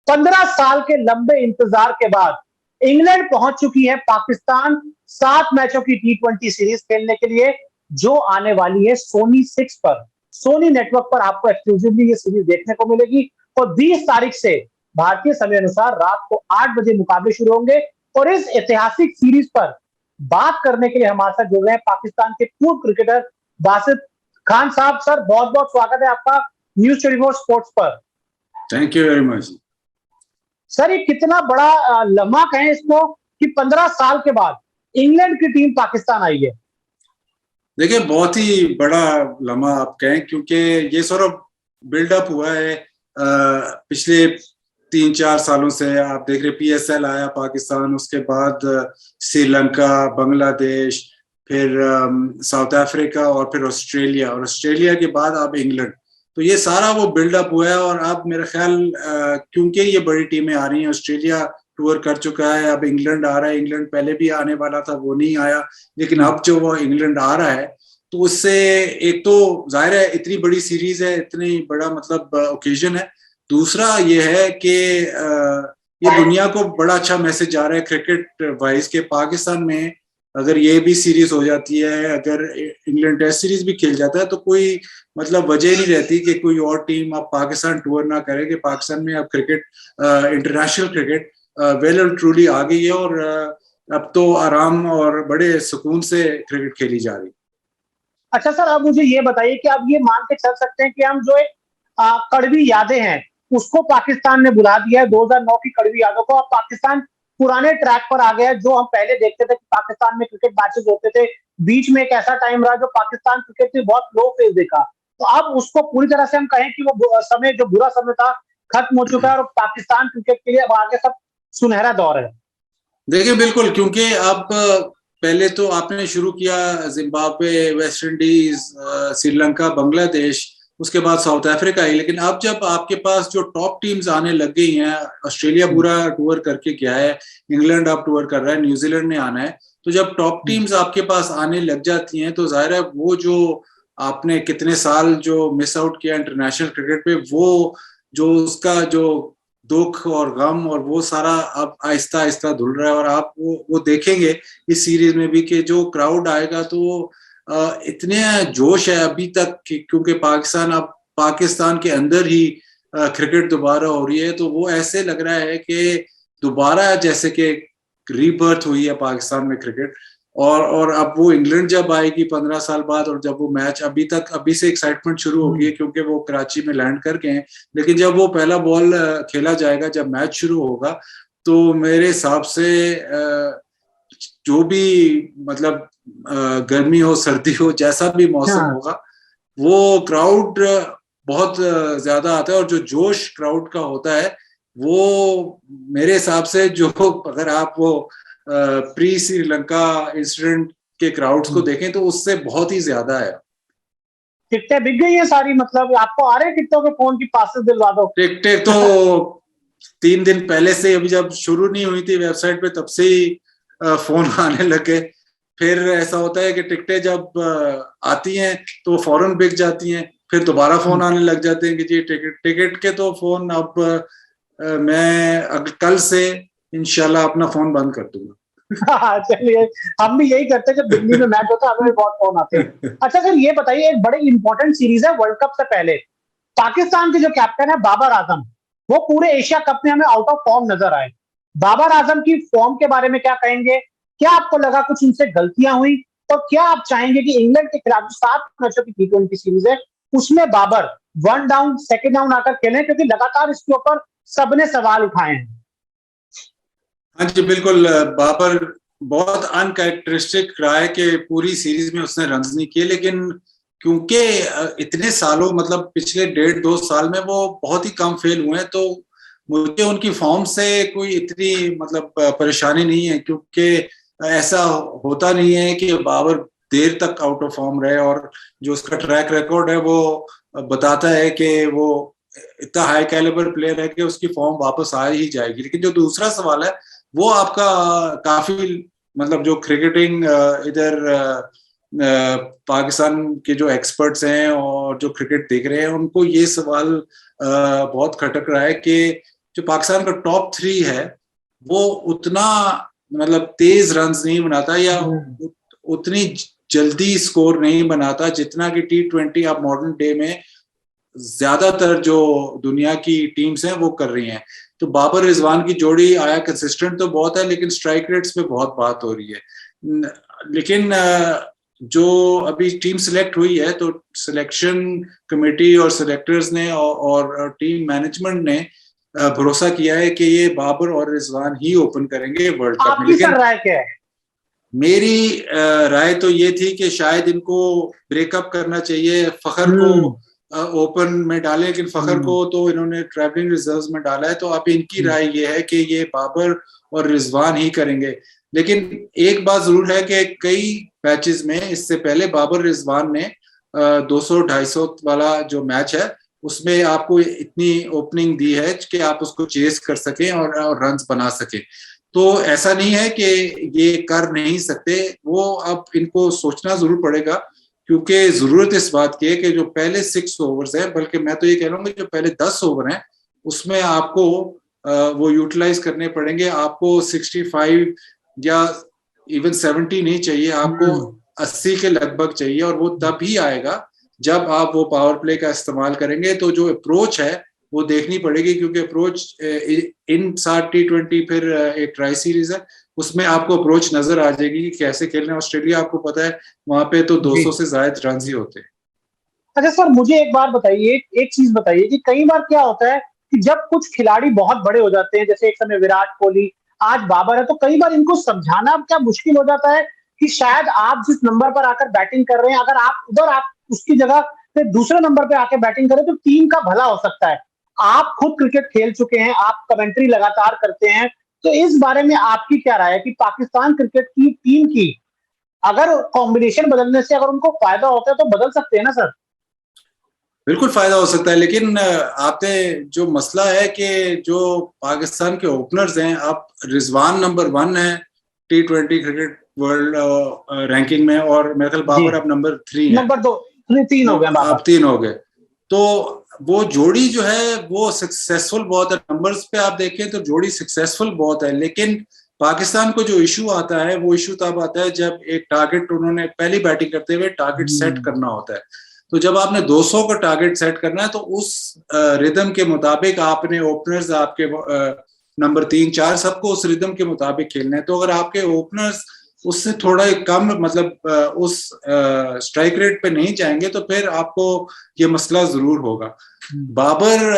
15 साल के लंबे इंतजार के बाद इंग्लैंड पहुंच चुकी है पाकिस्तान 7 मैचों की T20 सीरीज खेलने के लिए, जो आने वाली है सोनी 6 पर। सोनी नेटवर्क पर आपको एक्सक्लूसिवली ये सीरीज देखने को मिलेगी और 20 तारीख से भारतीय समय अनुसार रात को 8 बजे मुकाबले शुरू होंगे। और इस ऐतिहासिक सीरीज पर बात करने के लिए हमारे साथ जुड़ रहे हैं पाकिस्तान के पूर्व क्रिकेटर बासित खान साहब। सर, बहुत बहुत स्वागत है आपका न्यूज़ 24 स्पोर्ट्स पर। Thank you very much. Sir, ये कितना बड़ा लम्हा कहें इसको कि 15 साल के बाद इंग्लैंड की टीम पाकिस्तान आई है। देखिए, बहुत ही बड़ा लम्हा आप कहें, क्योंकि ये सॉर्ट बिल्डअप हुआ है पिछले 3-4 सालों से। आप देख रहे PSL आया पाकिस्तान, उसके बाद श्रीलंका, बांग्लादेश, फिर साउथ अफ्रीका और फिर ऑस्ट्रेलिया, और ऑस्ट्रेलिया के बाद अब इंग्लैंड। तो ये सारा वो बिल्डअप हुआ है। और अब मेरा ख्याल क्योंकि ये बड़ी टीमें आ रही हैं, ऑस्ट्रेलिया टूर कर चुका है, अब इंग्लैंड आ रहा है। इंग्लैंड पहले भी आने वाला था, वो नहीं आया, लेकिन अब जो वो इंग्लैंड आ रहा है तो उससे एक तो जाहिर है इतनी बड़ी सीरीज है, इतनी बड़ा मतलब ओकेजन है। दूसरा ये है कि ये दुनिया को बड़ा अच्छा मैसेज जा रहा है क्रिकेट वाइज के पाकिस्तान में अगर ये भी सीरीज हो जाती है, अगर इंग्लैंड टेस्ट सीरीज भी खेल जाता है, तो कोई मतलब वजह नहीं रहती कि कोई और टीम अब पाकिस्तान टूर ना करे। कि पाकिस्तान में अब cricket, international cricket well and truly आ गई है, और अब तो आराम और बड़े सुकून से क्रिकेट खेली जा रही है। अच्छा सर, अब मुझे ये बताइए कि आप ये मान के चल सकते हैं कि हम जो एक कड़वी यादें हैं उसको पाकिस्तान ने बुला दिया है। 2009 की कड़वी यादों को अब पाकिस्तान पुराने ट्रैक पर आ गया है। जो हम पहले देखते थे कि पाकिस्तान में क्रिकेट मैचेस होते थे, बीच में एक ऐसा टाइम रहा जो पाकिस्तान क्रिकेट ने बहुत लो फेज देखा, तो अब उसको पूरी तरह से हम कहें कि वो समय, जो बुरा समय था, खत्म हो चुका है और पाकिस्तान क्रिकेट के लिए अब आगे सब सुनहरा दौर है। देखिए बिल्कुल, क्योंकि अब पहले तो आपने शुरू किया Zimbabwe, West Indies, Sri Lanka, Bangladesh, उसके बाद साउथ अफ्रीका ही। लेकिन अब जब आपके पास जो टॉप टीम्स आने लग गई हैं, ऑस्ट्रेलिया पूरा टूर करके गया है, इंग्लैंड अब टूर कर रहा है, न्यूजीलैंड ने आना है, तो जब टॉप टीम्स आपके पास आने लग जाती हैं तो जाहिर है वो जो आपने कितने साल जो मिस आउट किया इंटरनेशनल क्रिकेट पे, वो जो उसका जो दुख और गम और वो सारा अब आहिस्ता आहिस्ता धुल रहा है। और आप वो देखेंगे इस सीरीज में भी कि जो क्राउड आएगा तो इतने जोश है अभी तक, क्योंकि पाकिस्तान के अंदर ही क्रिकेट दोबारा हो रही है, तो वो ऐसे लग रहा है कि दोबारा जैसे कि रीबर्थ हुई है पाकिस्तान में क्रिकेट। और अब वो इंग्लैंड जब आएगी 15 साल बाद, और जब वो मैच अभी से एक्साइटमेंट शुरू होगी है, क्योंकि वो कराची में लैंड करके हैं, लेकिन जब वो पहला बॉल खेला जाएगा, जब मैच शुरू होगा, तो मेरे हिसाब से जो भी मतलब गर्मी हो, सर्दी हो, जैसा भी मौसम होगा, वो क्राउड बहुत ज्यादा आता है। और जो जोश क्राउड का होता है वो मेरे हिसाब से, जो अगर आप वो प्री श्रीलंका इंसिडेंट के क्राउड्स को देखें तो उससे बहुत ही ज्यादा है। टिकटें बिक गई है सारी, मतलब आपको आ रहे हैं टिकटों के फोन की पासेस दिलवा दो। टिकटें तो 3 दिन पहले से, अभी जब शुरू नहीं हुई थी वेबसाइट पे, तब से ही फोन आने लगे। फिर ऐसा होता है कि टिकटें जब आती हैं तो फौरन बिक जाती हैं, फिर दोबारा फोन आने लग जाते हैं कि जी टिकट के तो फोन। अब मैं कल से इंशाल्लाह अपना फोन बंद कर दूंगा। चलिए, हम भी यही करते हैं, जब दिल्ली में मैच होता है हमें बहुत फोन आते हैं। अच्छा सर, ये बताइए, एक बड़ी इंपॉर्टेंट सीरीज है वर्ल्ड कप से पहले, पाकिस्तान के जो कैप्टन है बाबर आजम, वो पूरे एशिया कप में हमें आउट ऑफ फॉर्म नजर आए। बाबर आजम की फॉर्म के बारे में क्या कहेंगे? क्या आपको लगा कुछ उनसे गलतियां हुई? और क्या आप चाहेंगे कि इंग्लैंड के खिलाफ 7 मैचों की T20 सीरीज है उसमें बाबर 1 डाउन, 2nd डाउन आकर खेलें, क्योंकि लगातार इसके ऊपर सबने सवाल उठाए हैं। हाँ जी बिल्कुल, बाबर बहुत अनकैरेक्टरिस्टिक रहा है कि पूरी सीरीज में उसने रन्स नहीं किए, लेकिन क्योंकि इतने सालों मतलब पिछले 1.5-2 साल में वो बहुत ही कम फेल हुए हैं, तो मुझे उनकी फॉर्म से कोई इतनी मतलब परेशानी नहीं है, क्योंकि ऐसा होता नहीं है कि बाबर देर तक आउट ऑफ फॉर्म रहे। और जो उसका ट्रैक रिकॉर्ड है वो बताता है कि वो इतना हाई कैलिबर प्लेयर है कि उसकी फॉर्म वापस आ ही जाएगी। लेकिन जो दूसरा सवाल है वो आपका काफी मतलब जो क्रिकेटिंग इधर पाकिस्तान के जो एक्सपर्ट्स हैं और जो क्रिकेट देख रहे हैं, उनको ये सवाल बहुत खटक रहा है कि जो पाकिस्तान का टॉप 3 है वो उतना मतलब तेज रन नहीं बनाता या उतनी जल्दी स्कोर नहीं बनाता जितना कि T20 आप मॉडर्न डे में ज्यादातर जो दुनिया की टीम्स हैं वो कर रही हैं। तो बाबर रिजवान की जोड़ी आया कंसिस्टेंट तो बहुत है, लेकिन स्ट्राइक रेट्स पे बहुत बात हो रही है। लेकिन जो अभी टीम सिलेक्ट हुई है तो सिलेक्शन कमेटी और सिलेक्टर्स ने और टीम मैनेजमेंट ने भरोसा किया है कि ये बाबर और रिजवान ही ओपन करेंगे वर्ल्ड कप में। लेकिन राय क्या है? मेरी राय तो ये थी कि शायद इनको ब्रेकअप करना चाहिए, फखर को ओपन में डाले, लेकिन फखर को तो इन्होंने ट्रैवलिंग रिजर्व्स में डाला है। तो अब इनकी राय ये है कि ये बाबर और रिजवान ही करेंगे। लेकिन एक बात जरूर है कि कई मैचेस में इससे पहले बाबर रिजवान ने 200-250 वाला जो मैच है उसमें आपको इतनी ओपनिंग दी है कि आप उसको चेस कर सकें और रन्स बना सकें। तो ऐसा नहीं है कि ये कर नहीं सकते, वो अब इनको सोचना जरूर पड़ेगा, क्योंकि जरूरत इस बात की है कि जो पहले 6 ओवर्स हैं, बल्कि मैं तो ये कह रहा हूँ कि जो पहले 10 ओवर हैं उसमें आपको वो यूटिलाइज करने पड़ेंगे। आपको 65 या इवन 70 नहीं चाहिए, आपको 80 के लगभग चाहिए, और वो तब ही आएगा जब आप वो पावर प्ले का इस्तेमाल करेंगे। तो जो अप्रोच है वो देखनी पड़ेगी, क्योंकि अप्रोच इन 7 T20 फिर एक ट्राई सीरीज है, उसमें आपको अप्रोच नजर आ जाएगी कि कैसे खेलना है। ऑस्ट्रेलिया आपको पता है वहां पे तो 200 से ज्यादा रन ही होते हैं। अच्छा सर, मुझे एक बात बताइए, एक चीज बताइए कि कई बार क्या होता है कि जब कुछ खिलाड़ी बहुत बड़े हो जाते हैं, जैसे एक समय विराट कोहली, आज बाबर है, तो कई बार इनको समझाना क्या मुश्किल हो जाता है कि शायद आप जिस नंबर पर आकर बैटिंग कर रहे हैं, अगर आप उधर आप उसकी जगह पे दूसरे नंबर पे आकर बैटिंग करें तो टीम का भला हो सकता है। आप खुद क्रिकेट खेल चुके हैं, आप कमेंट्री लगातार करते हैं, तो इस बारे में आपकी क्या राय है कि पाकिस्तान क्रिकेट की टीम की अगर कॉम्बिनेशन बदलने से अगर उनको फायदा होता है तो बदल सकते हैं ना सर? बिल्कुल फायदा हो सकता है, लेकिन आपने जो मसला है कि जो पाकिस्तान के ओपनर्स हैं, अब रिजवान नंबर 1 है T20 क्रिकेट वर्ल्ड रैंकिंग में, और मेरे ख्याल बाबर अब नंबर 3 है, नंबर 2 3 हो गए बाबर, अब 3 हो गए। तो वो जोड़ी जो है वो सक्सेसफुल बहुत है। नंबर्स पे आप देखें तो जोड़ी सक्सेसफुल बहुत है, लेकिन पाकिस्तान को जो इशू आता है वो इशू तब आता है जब एक टारगेट उन्होंने पहली बैटिंग करते हुए टारगेट सेट करना होता है। तो जब आपने 200 का टारगेट सेट करना है तो उस रिदम के मुताबिक आपने ओपनर्स, आपके नंबर 3-4 सबको उस रिदम के मुताबिक खेलना है। तो अगर आपके ओपनर्स उससे थोड़ा कम मतलब उस स्ट्राइक रेट पे नहीं जाएंगे तो फिर आपको ये मसला जरूर होगा। बाबर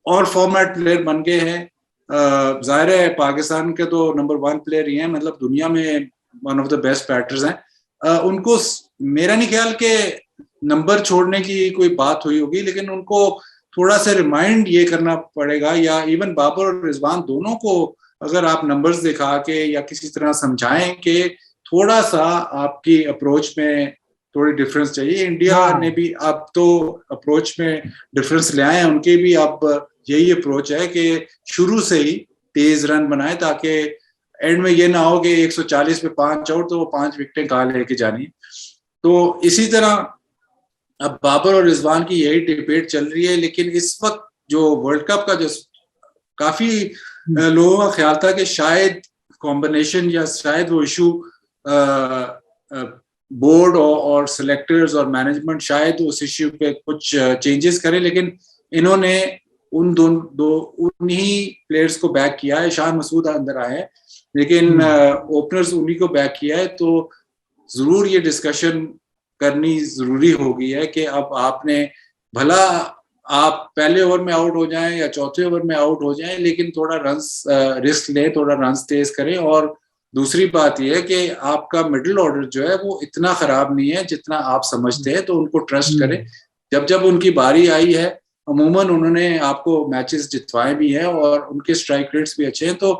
और फॉर्मेट प्लेयर बन गए हैं, जाहिर है पाकिस्तान के तो नंबर 1 प्लेयर ही हैं, मतलब दुनिया में one of the best batters हैं। उनको मेरा नहीं ख्याल के नंबर छोड़ने की कोई बात हुई होगी, लेकिन उनको थोड़ा सा रिमाइंड ये करना पड़ेगा, या इवन बाबर और रिजवान दोनों को अगर आप नंबर्स दिखा के या किसी तरह समझाएं कि थोड़ा सा आपकी अप्रोच में थोड़ी डिफरेंस चाहिए। इंडिया ने भी अब तो अप्रोच में डिफरेंस ले आए हैं, उनके भी अब यही अप्रोच है कि शुरू से ही तेज रन बनाए, ताकि एंड में ये ना हो कि 140 पे 5 आउट तो वो 5 विकेटें कहाँ लेके जानी। तो इसी तरह अब बाबर और रिजवान की यही डिबेट चल रही है। लेकिन इस वक्त जो वर्ल्ड कप का जो काफी लोगों का ख्याल था कि शायद कॉम्बिनेशन या शायद वो इशू बोर्ड और सिलेक्टर्स और मैनेजमेंट शायद उस इश्यू पे कुछ चेंजेस करें, लेकिन इन्होंने उन्हीं प्लेयर्स को बैक किया है। शाह मसूद अंदर आए हैं, लेकिन ओपनर्स उन्हीं को बैक किया है। तो जरूर ये डिस्कशन करनी जरूरी हो गई है कि अब आपने भला आप पहले ओवर में आउट हो जाएं या चौथे ओवर में आउट हो जाएं, लेकिन थोड़ा रन्स रिस्क लें, थोड़ा रन्स तेज करें। और दूसरी बात यह है कि आपका मिडिल ऑर्डर जो है वो इतना खराब नहीं है जितना आप समझते हैं, तो उनको ट्रस्ट करें। जब जब उनकी बारी आई है, अमूमन उन्होंने आपको मैचेस जितवाए भी हैं और उनके स्ट्राइक रेट्स भी अच्छे हैं। तो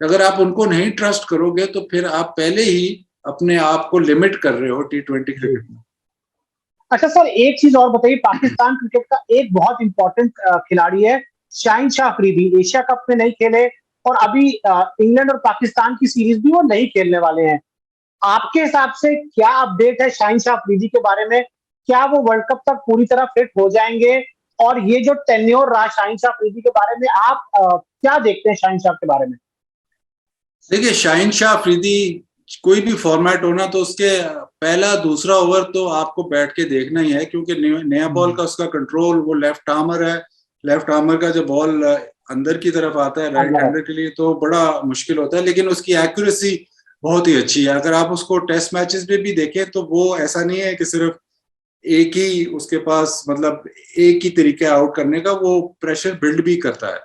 अगर आप उनको नहीं ट्रस्ट करोगे तो फिर आप पहले ही अपने आप को लिमिट कर रहे हो T20 क्रिकेट में। अच्छा सर, एक चीज और बताइए, पाकिस्तान क्रिकेट का एक बहुत इंपॉर्टेंट खिलाड़ी है शाहिन शाह अफरीदी, एशिया कप में नहीं खेले और अभी इंग्लैंड और पाकिस्तान की सीरीज भी वो नहीं खेलने वाले हैं। आपके हिसाब से क्या अपडेट है शाहिन शाह अफरीदी के बारे में? क्या वो वर्ल्ड कप तक पूरी तरह फिट हो जाएंगे? और ये जो टेन्योर रहा शाहिन शाह अफरीदी के बारे में आप क्या देखते हैं शाहिन शाह के बारे में? देखिए, शाहिन शाह अफरीदी कोई भी फॉर्मेट होना तो उसके पहला दूसरा ओवर तो आपको बैठ के देखना ही है, क्योंकि नया बॉल का उसका कंट्रोल, वो लेफ्ट आर्मर है, लेफ्ट आर्मर का जो बॉल अंदर की तरफ आता है राइट हैंडर के लिए तो बड़ा मुश्किल होता है, लेकिन उसकी एक्यूरेसी बहुत ही अच्छी है। अगर आप उसको टेस्ट मैचेस में भी देखें तो वो ऐसा नहीं है कि सिर्फ एक ही उसके पास, मतलब एक ही तरीका आउट करने का, वो प्रेशर बिल्ड भी करता है।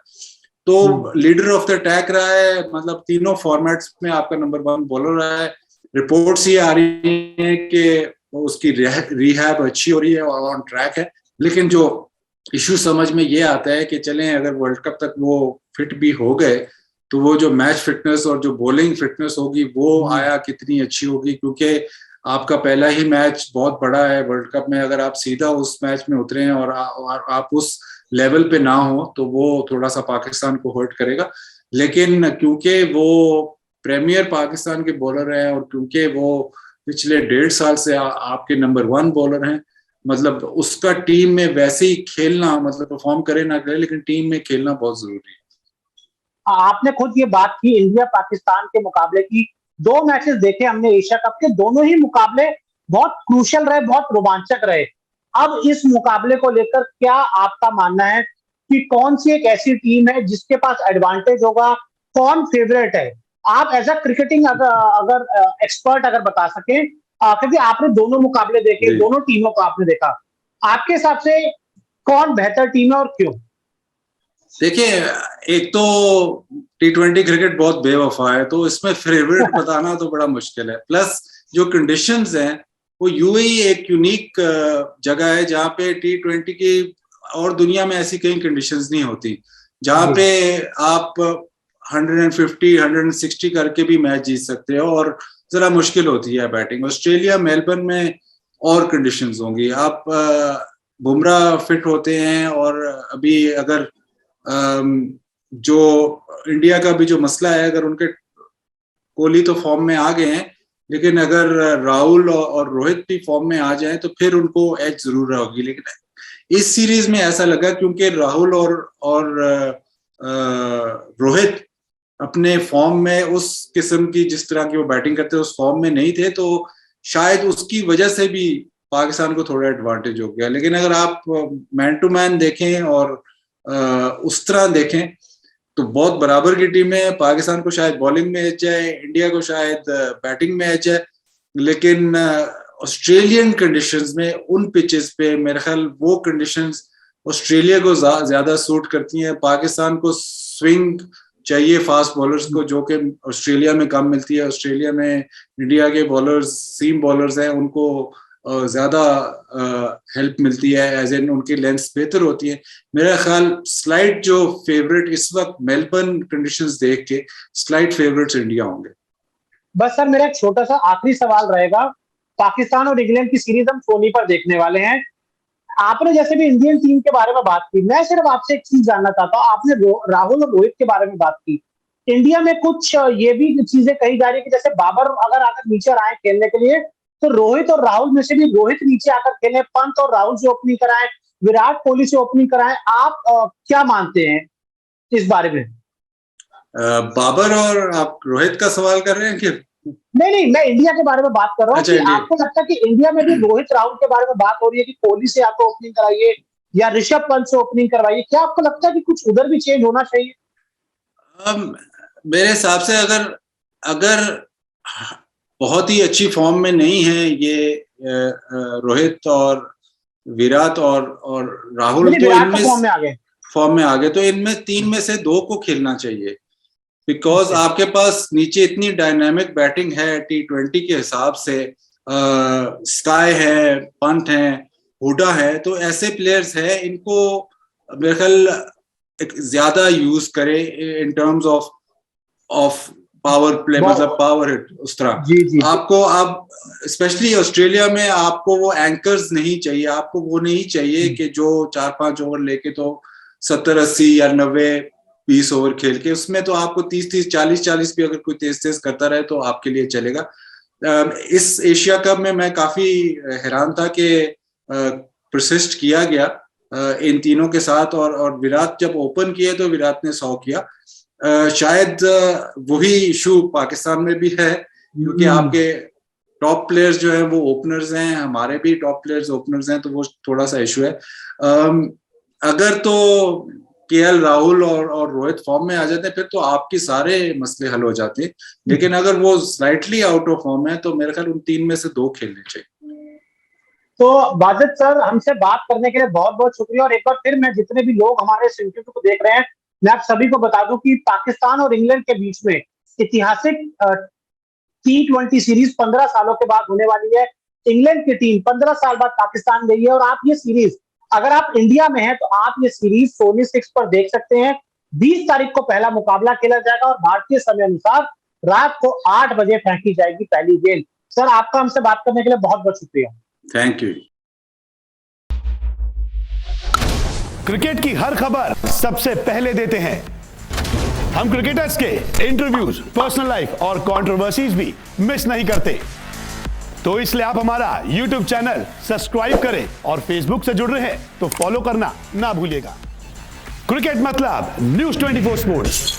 तो लीडर ऑफ द अटैक रहा है, मतलब तीनों फॉर्मेट्स में आपका नंबर 1 बॉलर रहा है। रिपोर्ट्स ये आ रही हैं कि उसकी रिहैब अच्छी हो रही है और ऑन ट्रैक है, लेकिन जो इशू समझ में ये आता है कि चलें अगर वर्ल्ड कप तक वो फिट भी हो गए तो वो जो मैच फिटनेस और जो बॉलिंग फिटनेस होगी वो आया कितनी अच्छी होगी, क्योंकि आपका पहला ही मैच बहुत बड़ा है वर्ल्ड कप में। अगर आप सीधा उस मैच में उतरे हैं और आप उस लेवल पे ना हो तो वो थोड़ा सा पाकिस्तान को हर्ट करेगा। लेकिन क्योंकि वो प्रीमियर पाकिस्तान के बॉलर हैं और क्योंकि वो पिछले 1.5 साल से आपके नंबर 1 बॉलर हैं, मतलब उसका टीम में वैसे ही खेलना, मतलब परफॉर्म करे ना करे लेकिन टीम में खेलना बहुत जरूरी है। आपने खुद ये बात की इंडिया पाकिस्तान के मुकाबले की, 2 मैचेस देखे हमने एशिया कप के, दोनों ही मुकाबले बहुत क्रूशियल रहे, बहुत रोमांचक रहे। अब इस मुकाबले को लेकर क्या आपका मानना है कि कौन सी एक ऐसी टीम है जिसके पास एडवांटेज होगा, कौन फेवरेट है? आप एज अ क्रिकेटिंग अगर एक्सपर्ट अगर बता सकें, क्योंकि आपने दोनों मुकाबले देखे, दोनों टीमों को आपने देखा, आपके हिसाब से कौन बेहतर टीम है और क्यों? देखिए, एक तो T20 क्रिकेट बहुत बेवफा है, तो इसमें फेवरेट बताना तो बड़ा मुश्किल है। प्लस जो कंडीशंस हैं वो यूएई एक यूनिक जगह है जहाँ पे T20 की और दुनिया में ऐसी कई कंडीशंस नहीं होती, जहाँ पे आप 150 160 करके भी मैच जीत सकते हो और जरा मुश्किल होती है बैटिंग। ऑस्ट्रेलिया मेलबर्न में और कंडीशंस होंगी, आप बुमराह फिट होते हैं, और अभी अगर जो इंडिया का भी जो मसला है, अगर उनके कोहली तो फॉर्म में आ गए हैं, लेकिन अगर राहुल और रोहित भी फॉर्म में आ जाएं तो फिर उनको एज जरूर होगी। लेकिन इस सीरीज में ऐसा लगा क्योंकि राहुल और रोहित अपने फॉर्म में उस किस्म की, जिस तरह की वो बैटिंग करते हैं उस फॉर्म में नहीं थे, तो शायद उसकी वजह से भी पाकिस्तान को थोड़ा एडवांटेज हो गया। लेकिन अगर आप मैन टू मैन देखें और उस तरह देखें तो बहुत बराबर की टीम है। पाकिस्तान को शायद बॉलिंग में एज है, इंडिया को शायद बैटिंग में एज है, लेकिन ऑस्ट्रेलियन कंडीशंस में उन पिचेस पे मेरे ख्याल वो कंडीशंस ऑस्ट्रेलिया को ज्यादा सूट करती हैं। पाकिस्तान को स्विंग चाहिए फास्ट बॉलर्स को, जो कि ऑस्ट्रेलिया में कम मिलती है। ऑस्ट्रेलिया में इंडिया के बॉलर्स सीम बॉलर्स हैं, उनको ज्यादा हेल्प मिलती है, एज एन उनकी लेंथ बेहतर होती है। मेरा ख्याल स्लाइड जो फेवरेट इस वक्त मेलबर्न कंडीशंस देख के स्लाइड फेवरेट्स इंडिया होंगे। बस सर, मेरा एक छोटा सा आखिरी सवाल रहेगा। पाकिस्तान और इंग्लैंड की सीरीज हम सोनी पर देखने वाले हैं। आपने जैसे भी इंडियन टीम के बारे में बात की, मैं सिर्फ आपसे एक चीज जानना चाहता हूँ। आपने राहुल और रोहित के बारे में बात की। इंडिया में कुछ ये भी चीजें कही जा रही है कि जैसे बाबर अगर आकर नीचे आए खेलने के लिए तो रोहित और राहुल में से भी रोहित नीचे आकर खेले, पंत और राहुल से ओपनिंग कराए, विराट कोहली से ओपनिंग कराए। आप क्या मानते हैं इस बारे में? बाबर और आप रोहित का सवाल कर रहे हैं कि नहीं, मैं इंडिया के बारे में बात कर रहा हूँ। अच्छा, आपको लगता है कि इंडिया में भी रोहित राहुल के बारे में बात हो रही है कि कोहली से या तो ओपनिंग कराइए या ऋषभ पंत से ओपनिंग करवाइए? क्या आपको लगता है कि कुछ उधर भी चेंज होना चाहिए? मेरे हिसाब से अगर बहुत ही अच्छी फॉर्म में नहीं है ये रोहित और विराट और राहुल, तो इनमें फॉर्म में आ गए तो इनमें 3 में से 2 को खेलना चाहिए, बिकॉज आपके पास नीचे इतनी डायनामिक बैटिंग है T20 के हिसाब से। स्काई है, पंत है, हुडा है, तो ऐसे प्लेयर्स है, इनको मेरे ख्याल ज्यादा यूज करे in terms of power play, मतलब पावर हिट उस तरह। आपको अब स्पेशली ऑस्ट्रेलिया में आपको वो एंकर्स नहीं चाहिए, आपको वो नहीं चाहिए कि जो 4-5 ओवर लेके तो 70-80 या 90-20 ओवर खेल के, उसमें तो आपको 30-30 40-40 भी अगर कोई तेज करता रहे तो आपके लिए चलेगा। इस एशिया कप में मैं काफी हैरान था कि परसिस्ट किया गया इन तीनों के साथ, और विराट जब ओपन किए तो विराट ने 100 किया। शायद वही इशू पाकिस्तान में भी है, क्योंकि आपके टॉप प्लेयर्स जो है वो ओपनर्स हैं, हमारे भी टॉप प्लेयर्स ओपनर्स हैं, तो वो थोड़ा सा इशू है। अगर तो केएल राहुल और रोहित फॉर्म में आ जाते हैं फिर तो आपके सारे मसले हल हो जाते हैं, लेकिन अगर वो स्लाइटली आउट ऑफ फॉर्म है तो मेरे ख्याल उन 3 में से 2 खेलने चाहिए। तो बाजिद सर, हमसे बात करने के लिए बहुत बहुत शुक्रिया। और एक बार फिर मैं जितने भी लोग हमारे इस इंटरव्यू को देख रहे हैं, मैं आप सभी को बता दूं कि पाकिस्तान और इंग्लैंड के बीच में ऐतिहासिक T20 सीरीज 15 सालों के बाद होने वाली है। इंग्लैंड की टीम 15 साल बाद पाकिस्तान गई है, और आप ये सीरीज, अगर आप इंडिया में हैं तो आप ये सीरीज सोनी 6 पर देख सकते हैं। 20 तारीख को पहला मुकाबला खेला जाएगा और भारतीय समय अनुसार रात को 8 बजे फेंकी जाएगी पहली गेंद। सर, आपका हमसे बात करने के लिए बहुत बहुत शुक्रिया। Thank you. क्रिकेट की हर खबर सबसे पहले देते हैं हम। क्रिकेटर्स के इंटरव्यूज, पर्सनल लाइफ और कंट्रोवर्सीज भी मिस नहीं करते, तो इसलिए आप हमारा YouTube चैनल सब्सक्राइब करें और Facebook से जुड़ रहे हैं तो फॉलो करना ना भूलिएगा। क्रिकेट मतलब News 24 स्पोर्ट्स।